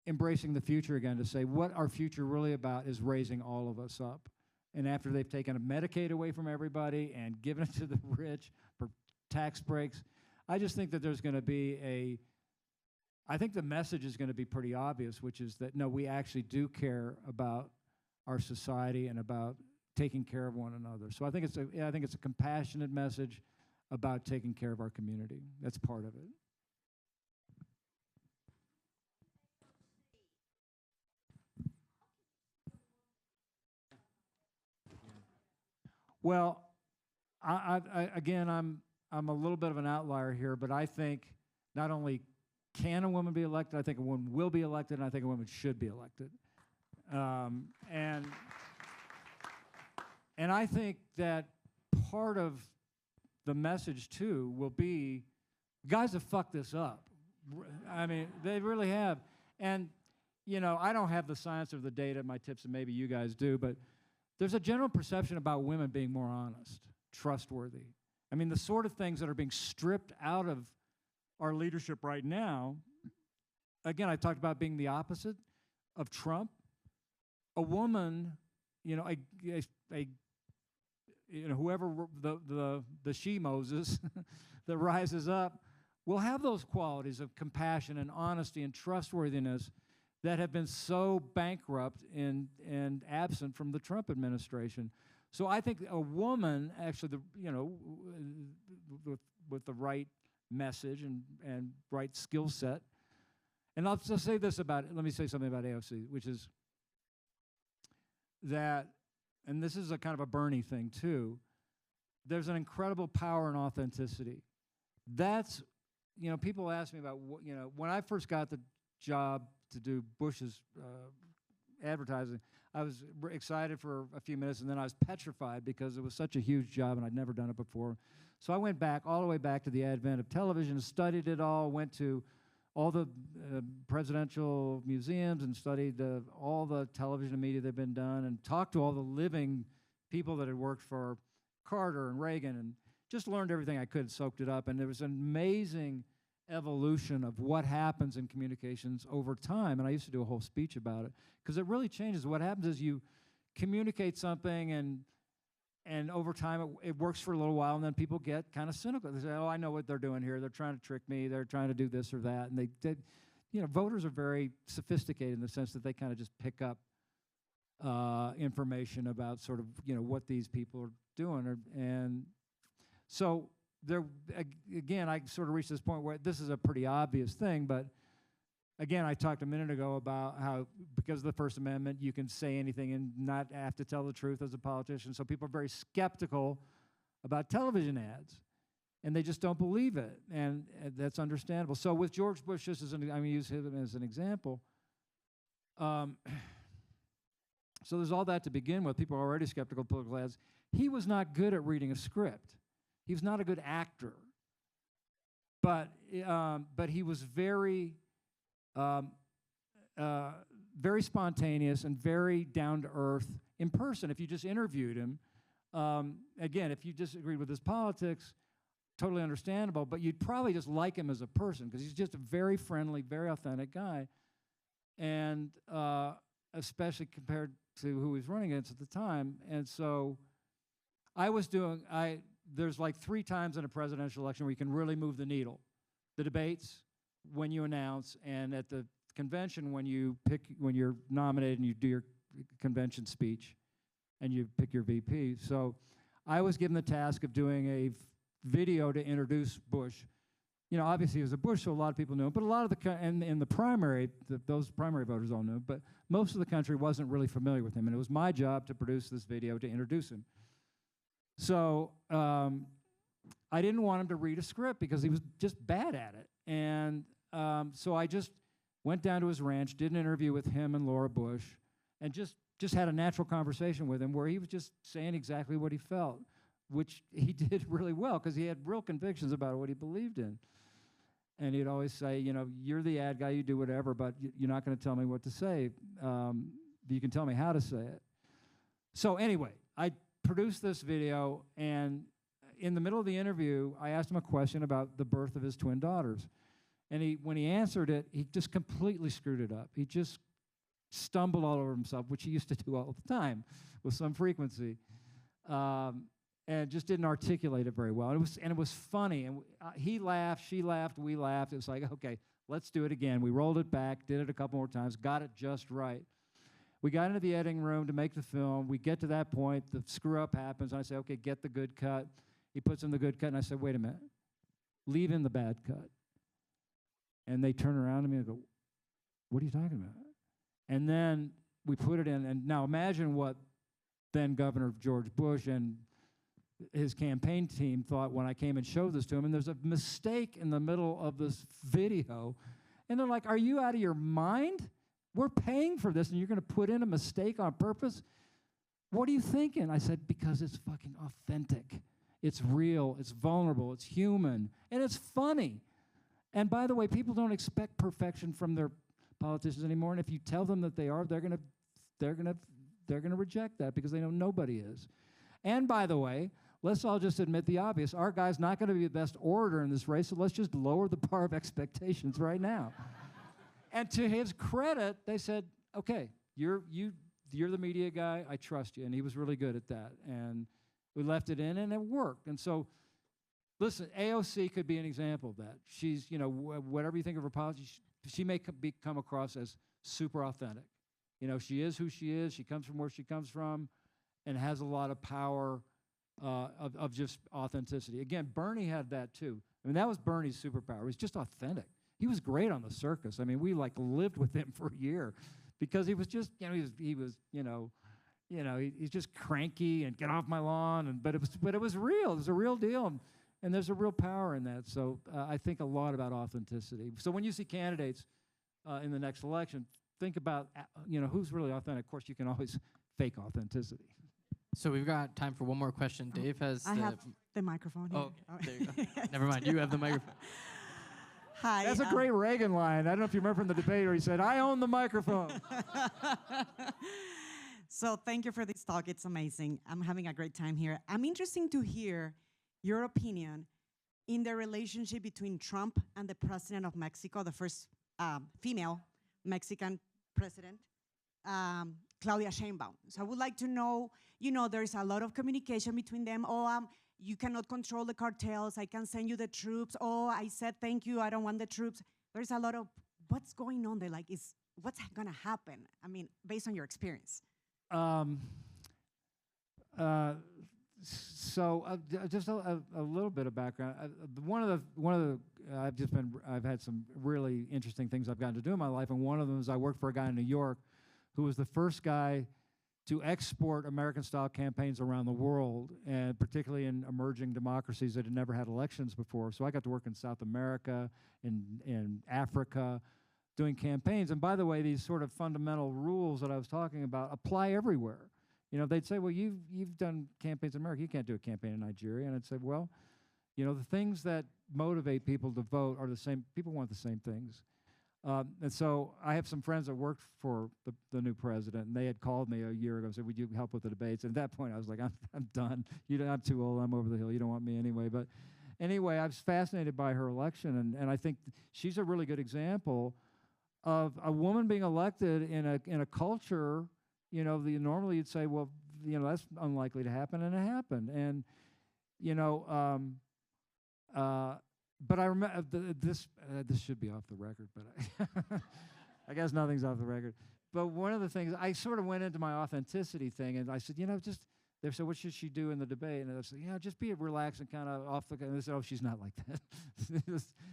embracing the future again, to say what our future really about is raising all of us up. And after they've taken Medicaid away from everybody and given it to the rich for tax breaks, I just think that there's going to be I think the message is going to be pretty obvious, which is that, no, we actually do care about our society and about taking care of one another. So I think it's a compassionate message about taking care of our community. That's part of it. Well, again, I'm a little bit of an outlier here, but I think not only can a woman be elected, I think a woman will be elected, and I think a woman should be elected. And I think that part of the message, too, will be, guys have fucked this up. I mean, they really have. And, I don't have the science or the data at my tips, and maybe you guys do, but there's a general perception about women being more honest, trustworthy. I mean, the sort of things that are being stripped out of our leadership right now, again, I talked about being the opposite of Trump. a woman, whoever the she-Moses that rises up will have those qualities of compassion and honesty and trustworthiness that have been so bankrupt and absent from the Trump administration. So I think a woman, actually, with the right message and right skill set. And I'll just say this let me say something about AOC, which is that, and this is a kind of a Bernie thing too, there's an incredible power in authenticity. That's, people ask me about, when I first got the job to do Bush's advertising, I was excited for a few minutes, and then I was petrified because it was such a huge job and I'd never done it before. So I went back, all the way back to the advent of television, studied it all, went to all the presidential museums and studied all the television media that had been done and talked to all the living people that had worked for Carter and Reagan and just learned everything I could, soaked it up. And there was an amazing evolution of what happens in communications over time. And I used to do a whole speech about it because it really changes. What happens is you communicate something and over time it works for a little while, and then people get kind of cynical. They say, oh, I know what they're doing here. They're trying to trick me. They're trying to do this or that. And voters are very sophisticated in the sense that they kind of just pick up information about sort of, what these people are doing. And so again, I sort of reached this point where this is a pretty obvious thing, but again, I talked a minute ago about how, because of the First Amendment, you can say anything and not have to tell the truth as a politician. So people are very skeptical about television ads, and they just don't believe it, and that's understandable. So with George Bush, I'm going to use him as an example. So there's all that to begin with. People are already skeptical of political ads. He was not good at reading a script. He was not a good actor, but he was very spontaneous and very down to earth in person. If you just interviewed him, again, if you disagreed with his politics, totally understandable, but you'd probably just like him as a person because he's just a very friendly, very authentic guy, and especially compared to who he was running against at the time. And so there's like 3 times in a presidential election where you can really move the needle. The debates, when you announce, and at the convention when you're nominated and you do your convention speech and you pick your VP. So I was given the task of doing a video to introduce Bush. Obviously he was a Bush, so a lot of people knew him, but a lot of in the primary, those primary voters all knew him, but most of the country wasn't really familiar with him, and it was my job to produce this video to introduce him. So I didn't want him to read a script because he was just bad at it. And so I just went down to his ranch, did an interview with him and Laura Bush, and just had a natural conversation with him where he was just saying exactly what he felt, which he did really well because he had real convictions about what he believed in. And he'd always say, you're the ad guy, you do whatever, but you're not going to tell me what to say. You can tell me how to say it. So anyway, I produced this video, and in the middle of the interview, I asked him a question about the birth of his twin daughters. And when he answered it, he just completely screwed it up. He just stumbled all over himself, which he used to do all the time with some frequency, and just didn't articulate it very well. And it was funny. And he laughed, she laughed, we laughed. It was like, okay, let's do it again. We rolled it back, did it a couple more times, got it just right. We got into the editing room to make the film. We get to that point. The screw-up happens. And I say, okay, get the good cut. He puts in the good cut, and I said, wait a minute. Leave in the bad cut. And they turn around to me and go, what are you talking about? And then we put it in. And now imagine what then Governor George Bush and his campaign team thought when I came and showed this to him. And there's a mistake in the middle of this video. And they're like, are you out of your mind? We're paying for this, and you're going to put in a mistake on purpose? What are you thinking? I said, because it's fucking authentic. It's real, it's vulnerable, it's human, and it's funny. And by the way, people don't expect perfection from their politicians anymore, and if you tell them that they are, they're gonna reject that because they know nobody is. And by the way, let's all just admit the obvious. Our guy's not going to be the best orator in this race, so let's just lower the bar of expectations right now. And to his credit, they said, okay, you you're the media guy, I trust you. And he was really good at that. And we left it in, and it worked. And so, listen, AOC could be an example of that. She's, you know, whatever you think of her politics, she may come across as super authentic. You know, she is who she is. She comes from where she comes from and has a lot of power of just authenticity. Again, Bernie had that too. I mean, that was Bernie's superpower. It was just authentic. He was great on the circus. I mean, we like lived with him for a year because he was just, you know, he's just cranky and get off my lawn. But it was real. It was a real deal. And there's a real power in that. So I think a lot about authenticity. So when you see candidates in the next election, think about, you know, who's really authentic. Of course, you can always fake authenticity. So we've got time for one more question. Dave has I have the microphone here. Oh, there you go. Never mind. You have the microphone. Hi. That's a great Reagan line. I don't know if you remember from the debate where he said, I own the microphone. So thank you for this talk. It's amazing. I'm having a great time here. I'm interested to hear your opinion in the relationship between Trump and the president of Mexico, the first female Mexican president, Claudia Sheinbaum. So I would like to know, you know, there's a lot of communication between them. Oh, you cannot control the cartels. I can send you the troops. Oh, I said thank you. I don't want the troops. There's a lot of what's going on there. Like, what's going to happen? I mean, based on your experience. Just a little bit of background. I've had some really interesting things I've gotten to do in my life, and one of them is I worked for a guy in New York who was the first guy to export American-style campaigns around the world, and particularly in emerging democracies that had never had elections before. So I got to work in South America, in Africa, doing campaigns. And by the way, these sort of fundamental rules that I was talking about apply everywhere. You know, they'd say, well, you've done campaigns in America. You can't do a campaign in Nigeria. And I'd say, well, you know, the things that motivate people to vote are the same. People want the same things. And so I have some friends that worked for the new president, and they had called me a year ago and said, would you help with the debates? And at that point, I was like, I'm done. I'm too old. I'm over the hill. You don't want me anyway. But anyway, I was fascinated by her election, and I think she's a really good example of a woman being elected in a culture, you know, normally you'd say, well, you know, that's unlikely to happen, and it happened. And, you know, but I remember this should be off the record, but I guess nothing's off the record. But one of the things, I sort of went into my authenticity thing, and I said, you know, they said, what should she do in the debate? And I said, yeah, just be relaxed and kind of off the, and they said, oh, she's not like that.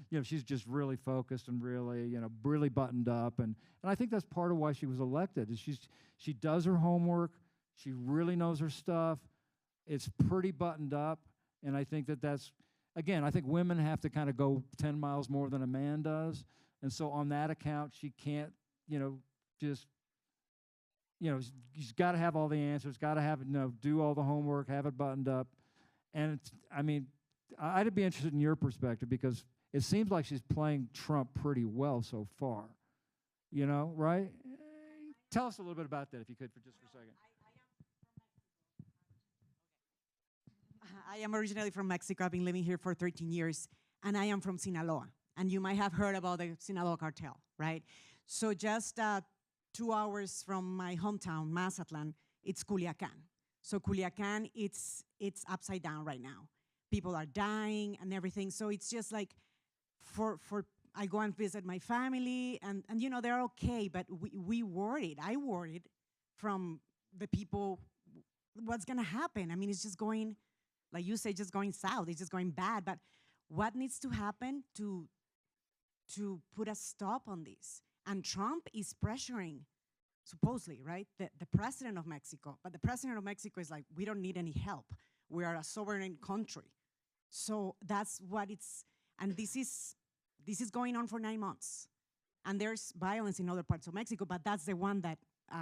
You know, she's just really focused and really, you know, really buttoned up. And I think that's part of why she was elected, is she does her homework, she really knows her stuff, it's pretty buttoned up, and I think that's, again, I think women have to kind of go 10 miles more than a man does. And so on that account, she can't, you know, just, you know, she's got to have all the answers, got to have, you know, do all the homework, have it buttoned up. And I mean, I'd be interested in your perspective, because it seems like she's playing Trump pretty well so far, you know, right? Tell us a little bit about that, if you could, for just for a second. I am originally from Mexico. I've been living here for 13 years, and I am from Sinaloa. And you might have heard about the Sinaloa cartel, right? So just 2 hours from my hometown, Mazatlan, it's Culiacan. So Culiacan, it's upside down right now. People are dying and everything. So it's just like, I go and visit my family, and you know, they're okay, but we worried. I worried from the people, what's gonna happen? I mean, it's just going, like you say, just going south. It's just going bad. But what needs to happen to put a stop on this? And Trump is pressuring, supposedly, right, the president of Mexico. But the president of Mexico is like, we don't need any help. We are a sovereign country. So that's what it's, and this is going on for 9 months. And there's violence in other parts of Mexico, but that's the one that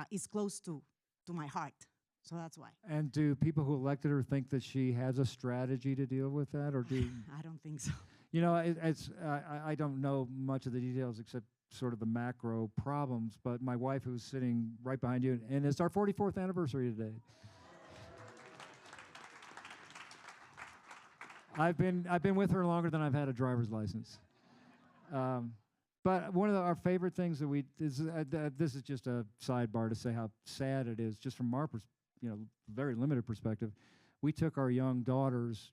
is close to my heart. So that's why. And do people who elected her think that she has a strategy to deal with that, or do? I don't think so. You know, I don't know much of the details except sort of the macro problems. But my wife, who's sitting right behind you, and it's our 44th anniversary today. I've been with her longer than I've had a driver's license. But one of our favorite things that we is this is just a sidebar to say how sad it is, just from our very limited perspective. We took our young daughters.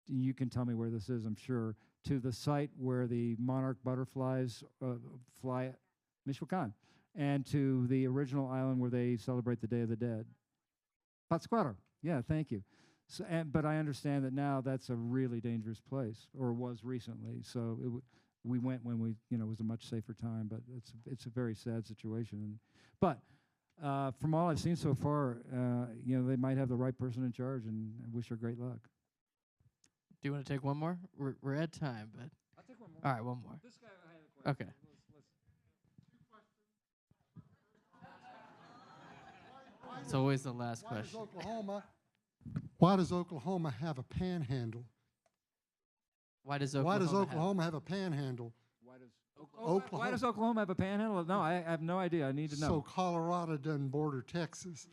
You can tell me where this is, I'm sure, to the site where the monarch butterflies fly, Michoacan, and to the original island where they celebrate the Day of the Dead. Pátzcuaro. Yeah, thank you. So, but I understand that now that's a really dangerous place, or was recently. So we went when it was a much safer time, but it's a very sad situation. But from all I've seen so far, they might have the right person in charge, and I wish her great luck. Do you want to take one more? We're at time, but I'll take one more. all right, one more. This guy I had a question. Okay. It's always the last question. Why does Oklahoma have a panhandle? Why does Why does Oklahoma Oklahoma have a panhandle? Why does Oklahoma have a panhandle? No, I have no idea. I need to know. So Colorado doesn't border Texas.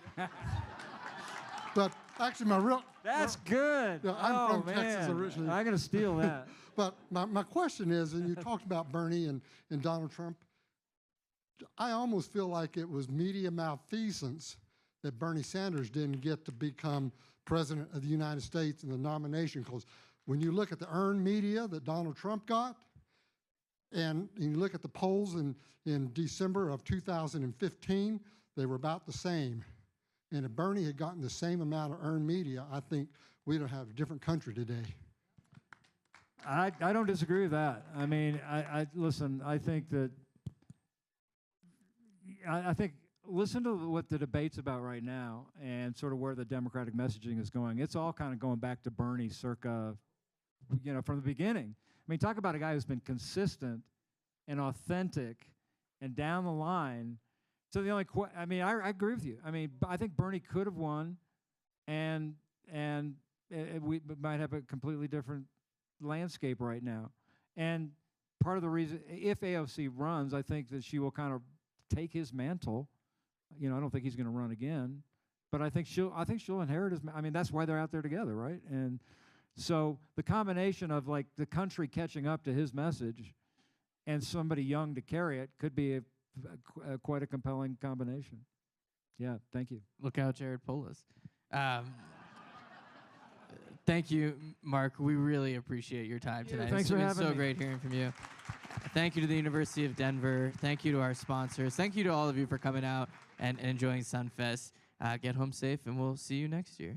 But actually, my real... That's good. Yeah, I'm from Texas man. originally. I'm going to steal that. But my question is, and you talked about Bernie and Donald Trump, I almost feel like it was media malfeasance that Bernie Sanders didn't get to become president of the United States in the nomination, because when you look at the earned media that Donald Trump got, and you look at the polls in December of 2015, they were about the same. And if Bernie had gotten the same amount of earned media, I think we'd have a different country today. I don't disagree with that. I mean, listen, I think that, I think, listen to what the debate's about right now and sort of where the Democratic messaging is going. It's all kind of going back to Bernie circa, from the beginning. I mean, talk about a guy who's been consistent and authentic and down the line. So the only, I agree with you. I mean, I think Bernie could have won, and we might have a completely different landscape right now. And part of the reason, if AOC runs, I think that she will kind of take his mantle. I don't think he's going to run again, but I think she'll inherit his. I mean, that's why they're out there together, right? And so the combination of like the country catching up to his message, and somebody young to carry it could be quite a compelling combination. Yeah, thank you. Look out, Jared Polis. Thank you, Mark. We really appreciate your time tonight. Thanks for It's been having so me. great hearing from you. Thank you to the University of Denver. Thank you to our sponsors. Thank you to all of you for coming out and enjoying SunFest. Get home safe, and we'll see you next year.